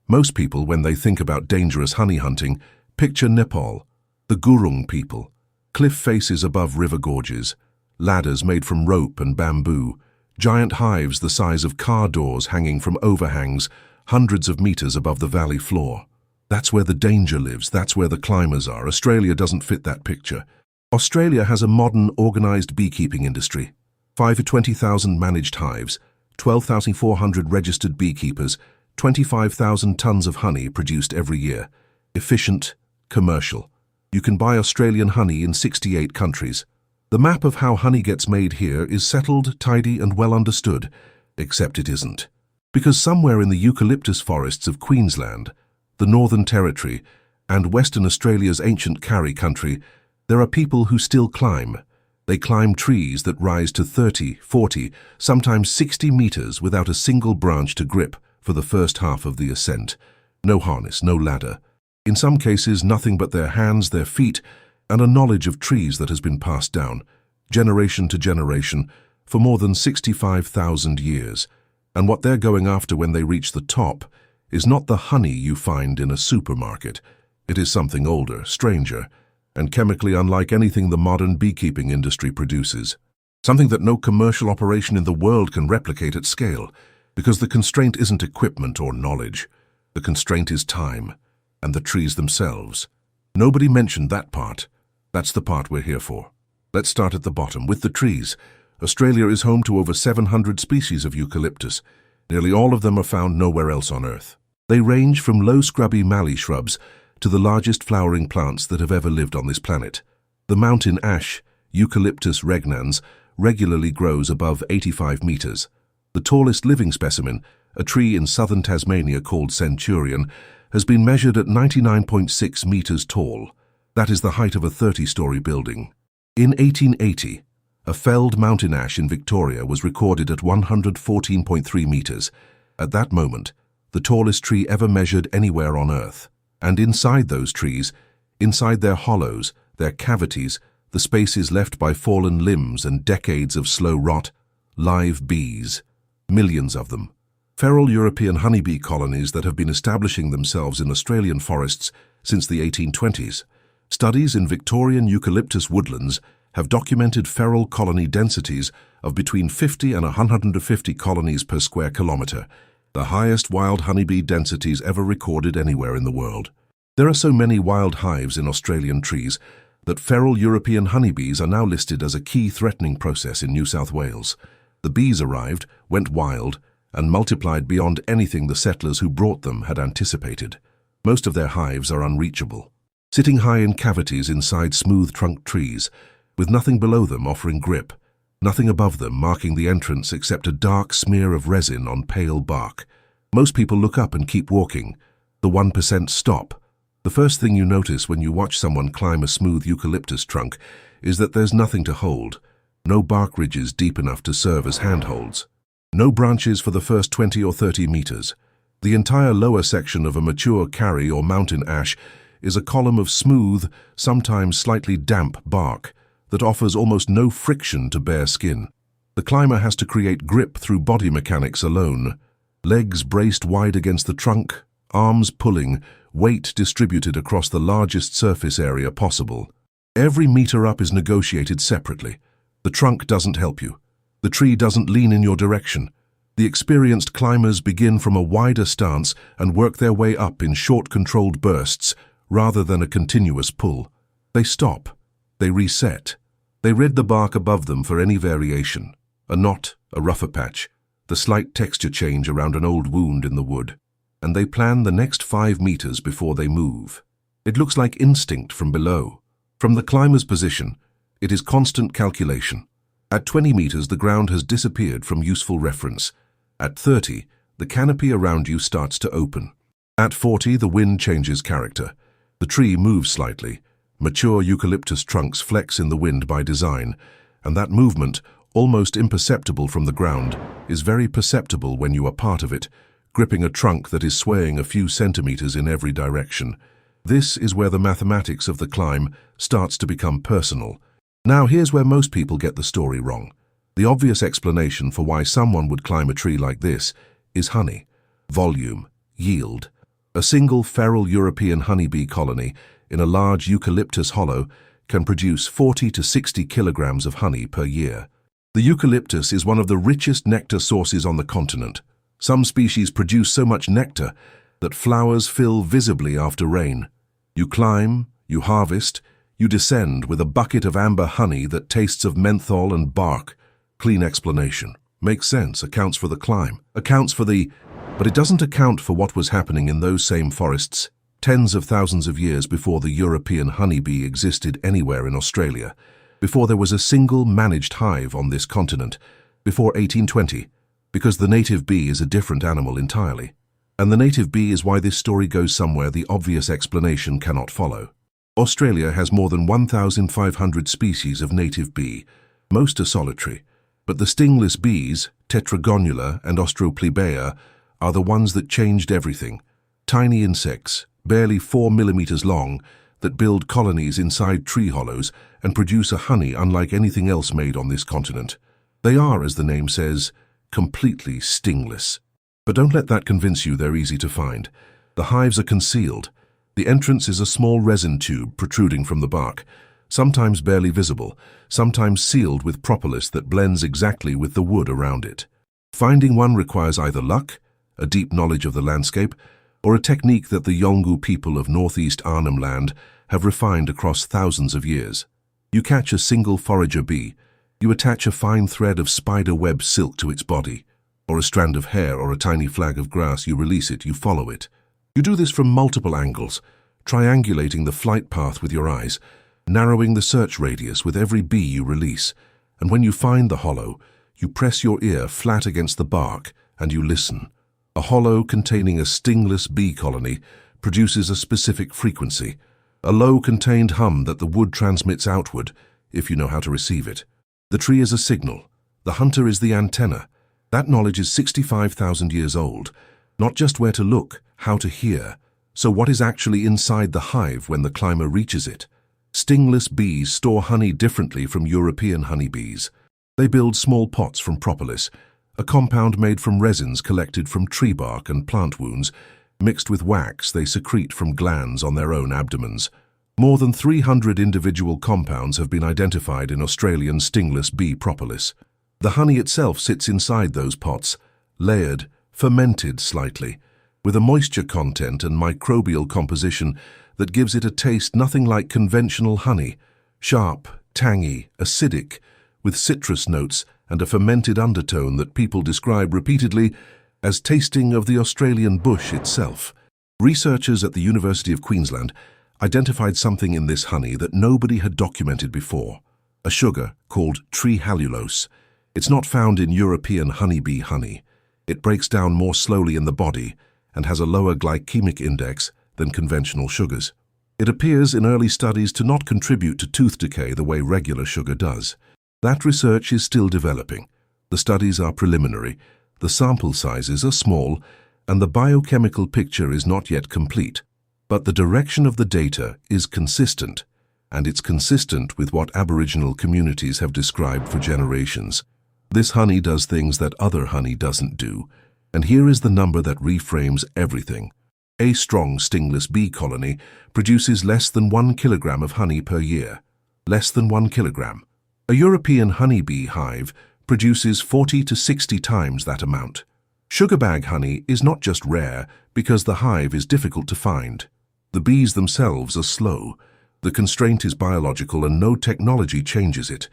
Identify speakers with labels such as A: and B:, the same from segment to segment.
A: Most people, when they think about dangerous honey hunting, picture Nepal, the Gurung people, cliff faces above river gorges, ladders made from rope and bamboo, giant hives the size of car doors hanging from overhangs hundreds of meters above the valley floor. That's where the danger lives, that's where the climbers are. Australia doesn't fit that picture. Australia has a modern, organized beekeeping industry. 5 to 20,000 managed hives, 12,400 registered beekeepers, 25,000 tons of honey produced every year. Efficient, commercial. You can buy Australian honey in 68 countries. The map of how honey gets made here is settled, tidy and well understood, except it isn't. Because somewhere in the eucalyptus forests of Queensland, the Northern Territory, and Western Australia's ancient Carry country, there are people who still climb. They climb trees that rise to 30, 40, sometimes 60 meters without a single branch to grip for the first half of the ascent. No harness, no ladder. In some cases, nothing but their hands, their feet, and a knowledge of trees that has been passed down, generation to generation, for more than 65,000 years. And what they're going after when they reach the top is not the honey you find in a supermarket. It is something older, stranger, and chemically unlike anything the modern beekeeping industry produces. Something that no commercial operation in the world can replicate at scale, because the constraint isn't equipment or knowledge. The constraint is time, and the trees themselves. Nobody mentioned that part. That's the part we're here for. Let's start at the bottom, with the trees. Australia is home to over 700 species of eucalyptus. Nearly all of them are found nowhere else on Earth. They range from low scrubby mallee shrubs to the largest flowering plants that have ever lived on this planet. The mountain ash, Eucalyptus regnans, regularly grows above 85 meters. The tallest living specimen, a tree in southern Tasmania called Centurion, has been measured at 99.6 meters tall. That is the height of a 30-story building. In 1880, a felled mountain ash in Victoria was recorded at 114.3 meters. At that moment, the tallest tree ever measured anywhere on Earth. And inside those trees, inside their hollows, their cavities, the spaces left by fallen limbs and decades of slow rot, live bees. Millions of them. Feral European honeybee colonies that have been establishing themselves in Australian forests since the 1820s. Studies in Victorian eucalyptus woodlands have documented feral colony densities of between 50 and 150 colonies per square kilometre, the highest wild honeybee densities ever recorded anywhere in the world. There are so many wild hives in Australian trees that feral European honeybees are now listed as a key threatening process in New South Wales. The bees arrived, went wild, and multiplied beyond anything the settlers who brought them had anticipated. Most of their hives are unreachable, sitting high in cavities inside smooth-trunked trees, with nothing below them offering grip, nothing above them marking the entrance except a dark smear of resin on pale bark. Most people look up and keep walking. The 1% stop. The first thing you notice when you watch someone climb a smooth eucalyptus trunk is that there's nothing to hold. No bark ridges deep enough to serve as handholds. No branches for the first 20 or 30 meters. The entire lower section of a mature Carry or mountain ash is a column of smooth, sometimes slightly damp bark that offers almost no friction to bare skin. The climber has to create grip through body mechanics alone. Legs braced wide against the trunk, arms pulling, weight distributed across the largest surface area possible. Every meter up is negotiated separately. The trunk doesn't help you. The tree doesn't lean in your direction. The experienced climbers begin from a wider stance and work their way up in short controlled bursts rather than a continuous pull. They stop. They reset. They rid the bark above them for any variation. A knot, a rougher patch, the slight texture change around an old wound in the wood. And they plan the next 5 meters before they move. It looks like instinct from below. From the climber's position, it is constant calculation. At 20 meters, the ground has disappeared from useful reference. At 30, the canopy around you starts to open. At 40, the wind changes character. The tree moves slightly. Mature eucalyptus trunks flex in the wind by design, and that movement, almost imperceptible from the ground, is very perceptible when you are part of it, gripping a trunk that is swaying a few centimeters in every direction. This is where the mathematics of the climb starts to become personal. Now here's where most people get the story wrong. The obvious explanation for why someone would climb a tree like this is honey. Volume, yield. A single feral European honeybee colony in a large eucalyptus hollow can produce 40 to 60 kilograms of honey per year. The eucalyptus is one of the richest nectar sources on the continent. Some species produce so much nectar that flowers fill visibly after rain. You climb, you harvest, you descend with a bucket of amber honey that tastes of menthol and bark. Clean explanation. Makes sense, accounts for the climb, but it doesn't account for what was happening in those same forests tens of thousands of years before the European honeybee existed anywhere in Australia, before there was a single managed hive on this continent, before 1820, because the native bee is a different animal entirely. And the native bee is why this story goes somewhere the obvious explanation cannot follow. Australia has more than 1,500 species of native bee. Most are solitary, but the stingless bees, Tetragonula and Austroplebea, are the ones that changed everything. Tiny insects, barely 4 millimeters long, that build colonies inside tree hollows and produce a honey unlike anything else made on this continent. They are, as the name says, completely stingless. But don't let that convince you they're easy to find. The hives are concealed. The entrance is a small resin tube protruding from the bark, sometimes barely visible, sometimes sealed with propolis that blends exactly with the wood around it. Finding one requires either luck, a deep knowledge of the landscape, or a technique that the Yolngu people of northeast Arnhem Land have refined across thousands of years. You catch a single forager bee, you attach a fine thread of spider web silk to its body, or a strand of hair or a tiny flag of grass, you release it, you follow it. You do this from multiple angles, triangulating the flight path with your eyes, narrowing the search radius with every bee you release, and when you find the hollow, you press your ear flat against the bark and you listen. A hollow containing a stingless bee colony produces a specific frequency, a low-contained hum that the wood transmits outward, if you know how to receive it. The tree is a signal. The hunter is the antenna. That knowledge is 65,000 years old. Not just where to look, how to hear. So what is actually inside the hive when the climber reaches it? Stingless bees store honey differently from European honeybees. They build small pots from propolis, a compound made from resins collected from tree bark and plant wounds, mixed with wax they secrete from glands on their own abdomens. More than 300 individual compounds have been identified in Australian stingless bee propolis. The honey itself sits inside those pots, layered, fermented slightly, with a moisture content and microbial composition that gives it a taste nothing like conventional honey, sharp, tangy, acidic, with citrus notes and a fermented undertone that people describe repeatedly as tasting of the Australian bush itself. Researchers at the University of Queensland identified something in this honey that nobody had documented before, a sugar called trehalulose. It's not found in European honeybee honey. It breaks down more slowly in the body and has a lower glycemic index than conventional sugars. It appears in early studies to not contribute to tooth decay the way regular sugar does. That research is still developing. The studies are preliminary, the sample sizes are small, and the biochemical picture is not yet complete. But the direction of the data is consistent, and it's consistent with what Aboriginal communities have described for generations. This honey does things that other honey doesn't do, and here is the number that reframes everything. A strong stingless bee colony produces less than 1 kilogram of honey per year. Less than 1 kilogram. A European honeybee hive produces 40 to 60 times that amount. Sugarbag honey is not just rare because the hive is difficult to find. The bees themselves are slow. The constraint is biological and no technology changes it.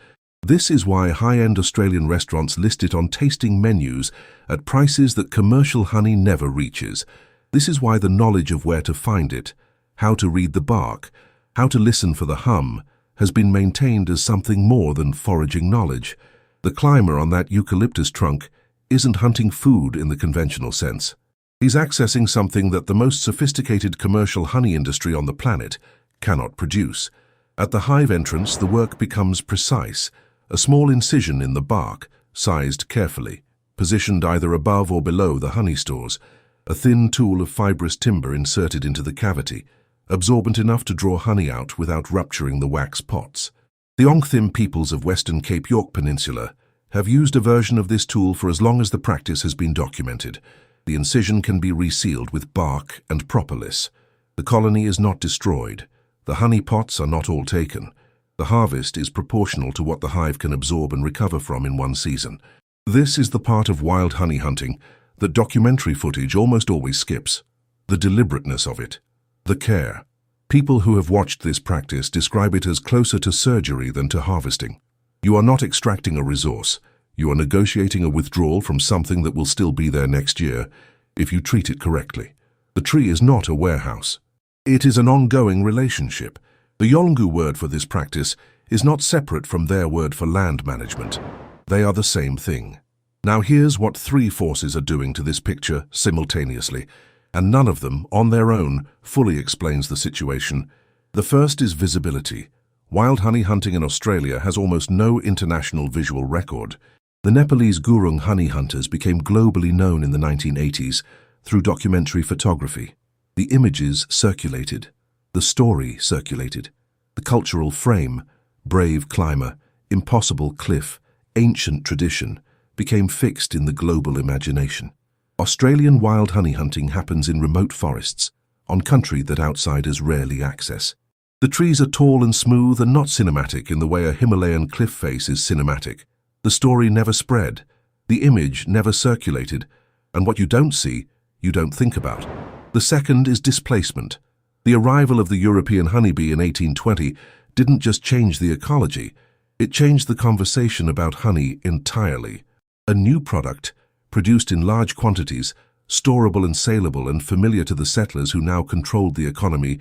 A: This is why high-end Australian restaurants list it on tasting menus at prices that commercial honey never reaches. This is why the knowledge of where to find it, how to read the bark, how to listen for the hum, has been maintained as something more than foraging knowledge. The climber on that eucalyptus trunk isn't hunting food in the conventional sense. He's accessing something that the most sophisticated commercial honey industry on the planet cannot produce. At the hive entrance, the work becomes precise, a small incision in the bark, sized carefully, positioned either above or below the honey stores, a thin tool of fibrous timber inserted into the cavity, absorbent enough to draw honey out without rupturing the wax pots. The Ongthim peoples of Western Cape York Peninsula have used a version of this tool for as long as the practice has been documented. The incision can be resealed with bark and propolis. The colony is not destroyed. The honey pots are not all taken. The harvest is proportional to what the hive can absorb and recover from in one season. This is the part of wild honey hunting that documentary footage almost always skips. The deliberateness of it. The care. People who have watched this practice describe it as closer to surgery than to harvesting. You are not extracting a resource. You are negotiating a withdrawal from something that will still be there next year if you treat it correctly. The tree is not a warehouse. It is an ongoing relationship. The Yolngu word for this practice is not separate from their word for land management. They are the same thing. Now here's what three forces are doing to this picture simultaneously, and none of them, on their own, fully explains the situation. The first is visibility. Wild honey hunting in Australia has almost no international visual record. The Nepalese Gurung honey hunters became globally known in the 1980s through documentary photography. The images circulated. The story circulated. The cultural frame, brave climber, impossible cliff, ancient tradition, became fixed in the global imagination. Australian wild honey hunting happens in remote forests, on country that outsiders rarely access. The trees are tall and smooth and not cinematic in the way a Himalayan cliff face is cinematic. The story never spread, the image never circulated, and what you don't see, you don't think about. The second is displacement. The arrival of the European honeybee in 1820 didn't just change the ecology, it changed the conversation about honey entirely. A new product, produced in large quantities, storable and saleable and familiar to the settlers who now controlled the economy,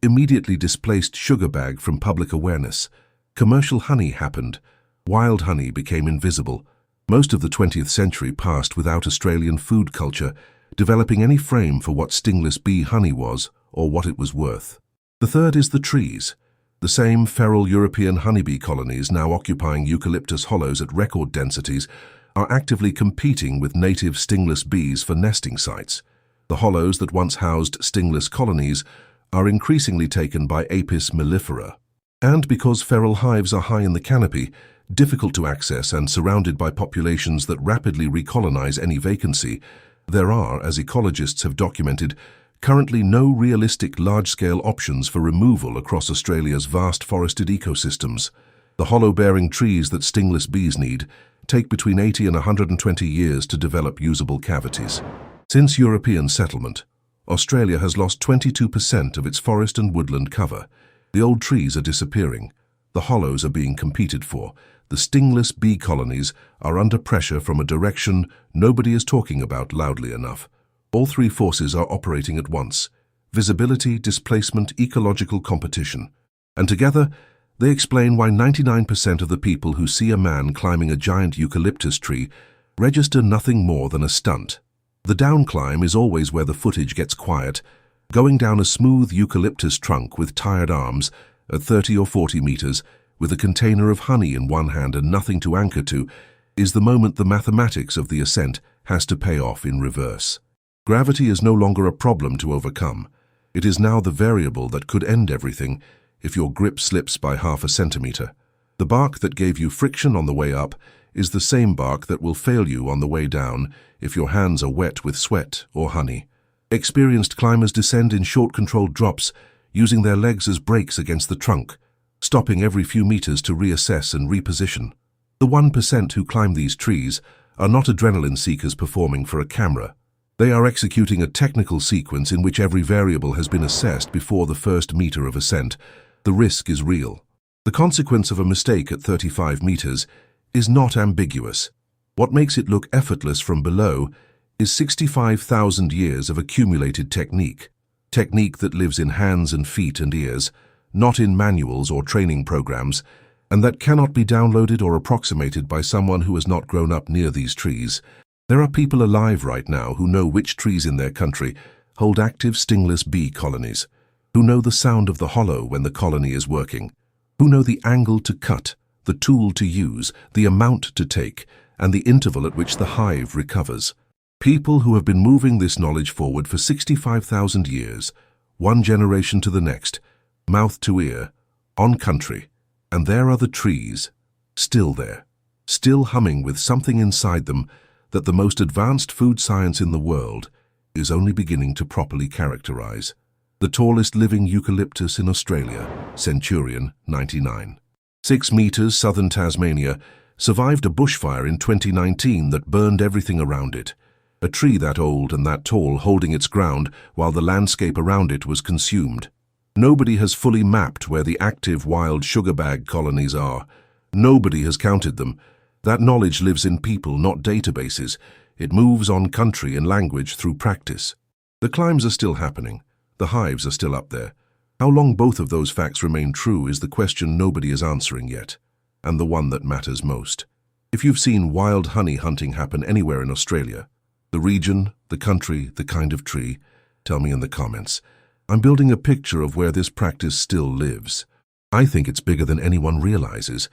A: immediately displaced sugar bag from public awareness. Commercial honey happened. Wild honey became invisible. Most of the 20th century passed without Australian food culture developing any frame for what stingless bee honey was or what it was worth. The third is the trees. The same feral European honeybee colonies now occupying eucalyptus hollows at record densities are actively competing with native stingless bees for nesting sites. The hollows that once housed stingless colonies are increasingly taken by Apis mellifera. And because feral hives are high in the canopy, difficult to access and surrounded by populations that rapidly recolonize any vacancy, there are, as ecologists have documented, currently no realistic large-scale options for removal across Australia's vast forested ecosystems. The hollow-bearing trees that stingless bees need take between 80 and 120 years to develop usable cavities. Since European settlement, Australia has lost 22% of its forest and woodland cover. The old trees are disappearing. The hollows are being competed for. The stingless bee colonies are under pressure from a direction nobody is talking about loudly enough. All three forces are operating at once: visibility, displacement, ecological competition. And together, they explain why 99% of the people who see a man climbing a giant eucalyptus tree register nothing more than a stunt. The downclimb is always where the footage gets quiet. Going down a smooth eucalyptus trunk with tired arms at 30 or 40 meters, with a container of honey in one hand and nothing to anchor to, is the moment the mathematics of the ascent has to pay off in reverse. Gravity is no longer a problem to overcome. It is now the variable that could end everything if your grip slips by half a centimeter. The bark that gave you friction on the way up is the same bark that will fail you on the way down if your hands are wet with sweat or honey. Experienced climbers descend in short controlled drops, using their legs as brakes against the trunk, stopping every few meters to reassess and reposition. The 1% who climb these trees are not adrenaline seekers performing for a camera. They are executing a technical sequence in which every variable has been assessed before the first meter of ascent. The risk is real. The consequence of a mistake at 35 meters is not ambiguous. What makes it look effortless from below is 65,000 years of accumulated technique. Technique that lives in hands and feet and ears, not in manuals or training programs, and that cannot be downloaded or approximated by someone who has not grown up near these trees. There are people alive right now who know which trees in their country hold active stingless bee colonies, who know the sound of the hollow when the colony is working, who know the angle to cut, the tool to use, the amount to take, and the interval at which the hive recovers. People who have been moving this knowledge forward for 65,000 years, one generation to the next, mouth to ear, on country, and there are the trees, still there, still humming with something inside them that the most advanced food science in the world is only beginning to properly characterize. The tallest living eucalyptus in Australia, Centurion 99. 6 meters, southern Tasmania, survived a bushfire in 2019 that burned everything around it. A tree that old and that tall holding its ground while the landscape around it was consumed. Nobody has fully mapped where the active wild sugarbag colonies are. Nobody has counted them. That knowledge lives in people, not databases. It moves on country and language through practice. The climbs are still happening. The hives are still up there. How long both of those facts remain true is the question nobody is answering yet, and the one that matters most. If you've seen wild honey hunting happen anywhere in Australia, the region, the country, the kind of tree, tell me in the comments. I'm building a picture of where this practice still lives. I think it's bigger than anyone realizes.